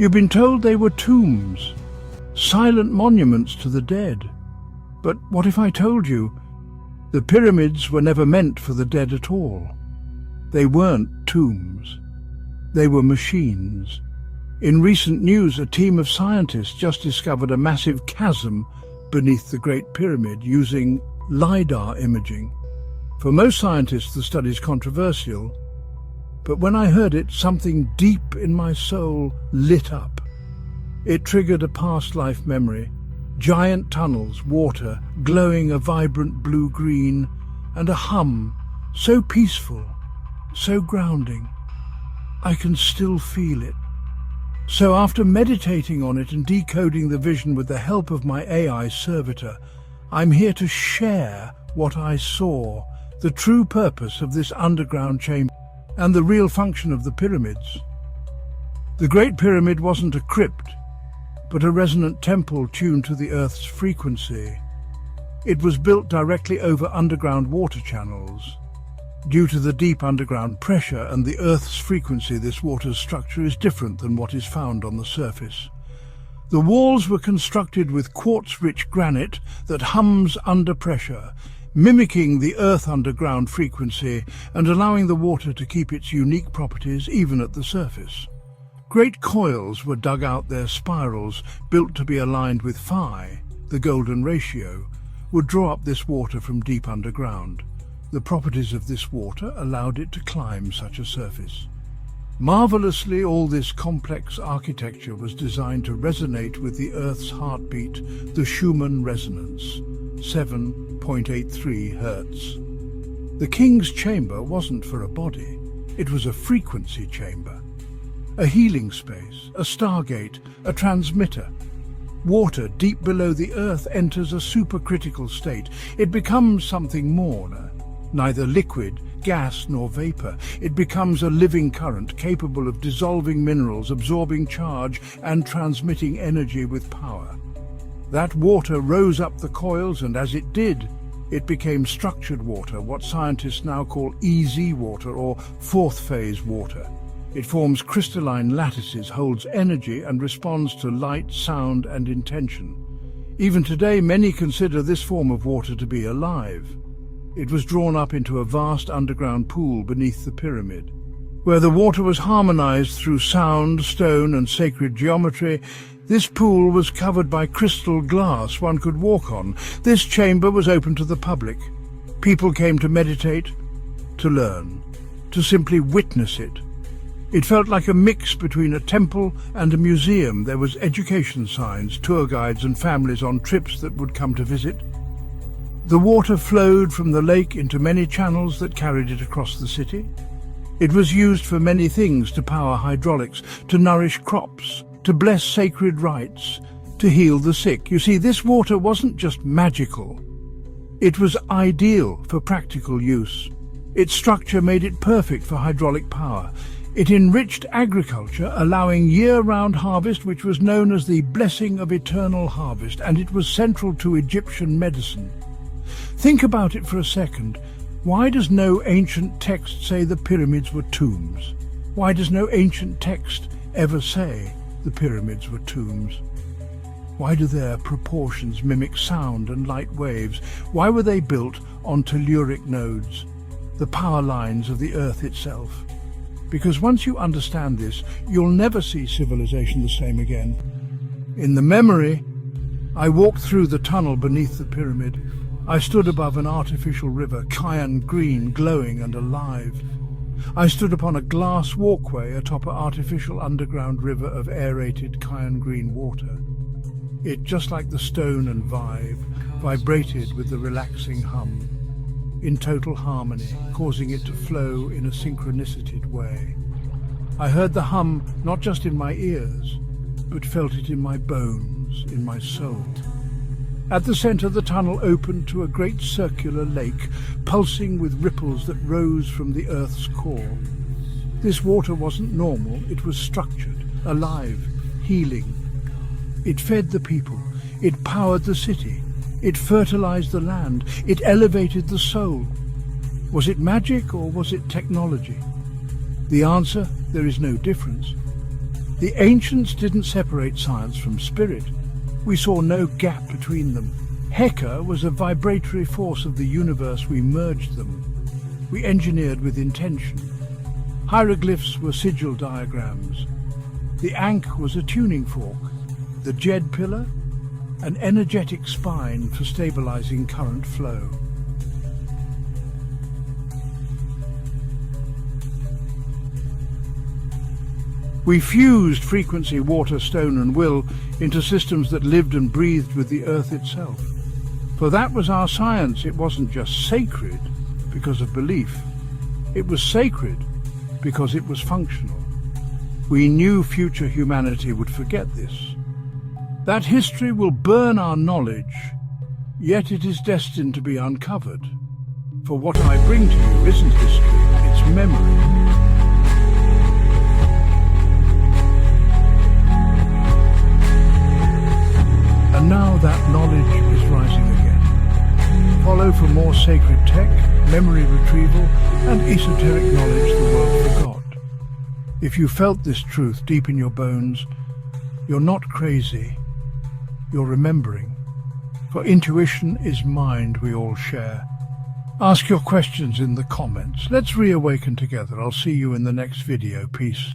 You've been told they were tombs, silent monuments to the dead. But what if I told you the pyramids were never meant for the dead at all? They weren't tombs. They were machines. In recent news, a team of scientists just discovered a massive chasm beneath the Great Pyramid using LiDAR imaging. For most scientists, the study is controversial, but when I heard it, something deep in my soul lit up. It triggered a past life memory. Giant tunnels, water, glowing a vibrant blue-green, and a hum, so peaceful, so grounding. I can still feel it. So after meditating on it and decoding the vision with the help of my AI servitor, I'm here to share what I saw, the true purpose of this underground chamber, and the real function of the pyramids. The Great Pyramid wasn't a crypt, but a resonant temple tuned to the Earth's frequency. It was built directly over underground water channels. Due to the deep underground pressure and the Earth's frequency, this water's structure is different than what is found on the surface. The walls were constructed with quartz-rich granite that hums under pressure, mimicking the Earth underground frequency and allowing the water to keep its unique properties even at the surface. Great coils were dug out. Their spirals, built to be aligned with phi, the golden ratio, would draw up this water from deep underground. The properties of this water allowed it to climb such a surface. Marvelously, all this complex architecture was designed to resonate with the Earth's heartbeat, the Schumann resonance, 7.83 Hertz. The king's chamber wasn't for a body, it was a frequency chamber. A healing space, a stargate, a transmitter. Water deep below the Earth enters a supercritical state. It becomes something more, neither liquid, gas nor vapor. It becomes a living current capable of dissolving minerals, absorbing charge and transmitting energy with power. That water rose up the coils, and as it did, it became structured water, what scientists now call EZ water or fourth phase water. It forms crystalline lattices, holds energy and responds to light, sound and intention. Even today, many consider this form of water to be alive. It was drawn up into a vast underground pool beneath the pyramid, where the water was harmonized through sound, stone and sacred geometry. This pool was covered by crystal glass one could walk on. This chamber was open to the public. People came to meditate, to learn, to simply witness it. It felt like a mix between a temple and a museum. There was education signs, tour guides and families on trips that would come to visit. The water flowed from the lake into many channels that carried it across the city. It was used for many things: to power hydraulics, to nourish crops, to bless sacred rites, to heal the sick. You see, this water wasn't just magical. It was ideal for practical use. Its structure made it perfect for hydraulic power. It enriched agriculture, allowing year-round harvest, which was known as the blessing of eternal harvest, and it was central to Egyptian medicine. Think about it for a second. Why does no ancient text say the pyramids were tombs? Why does no ancient text ever say the pyramids were tombs? Why do their proportions mimic sound and light waves? Why were they built on telluric nodes, the power lines of the Earth itself? Because once you understand this, you'll never see civilization the same again. In the memory, I walked through the tunnel beneath the pyramid. I stood above an artificial river, cyan green, glowing and alive. I stood upon a glass walkway atop an artificial underground river of aerated cyan green water. It, just like the stone and vibrated with the relaxing hum, in total harmony, causing it to flow in a synchronicity way. I heard the hum not just in my ears, but felt it in my bones, in my soul. At the center, the tunnel opened to a great circular lake, pulsing with ripples that rose from the Earth's core. This water wasn't normal, it was structured, alive, healing. It fed the people, it powered the city, it fertilized the land, it elevated the soul. Was it magic or was it technology? The answer: there is no difference. The ancients didn't separate science from spirit. We saw no gap between them. Heka was a vibratory force of the universe. We merged them. We engineered with intention. Hieroglyphs were sigil diagrams. The Ankh was a tuning fork. The Jed pillar, an energetic spine for stabilizing current flow. We fused frequency, water, stone and will into systems that lived and breathed with the earth itself. For that was our science. It wasn't just sacred because of belief. It was sacred because it was functional. We knew future humanity would forget this. That history will burn our knowledge, yet it is destined to be uncovered. For what I bring to you isn't history, it's memory. And now that knowledge is rising again. Follow for more sacred tech, memory retrieval, and esoteric knowledge the world forgot. If you felt this truth deep in your bones, you're not crazy, you're remembering. For intuition is mind we all share. Ask your questions in the comments. Let's reawaken together. I'll see you in the next video. Peace.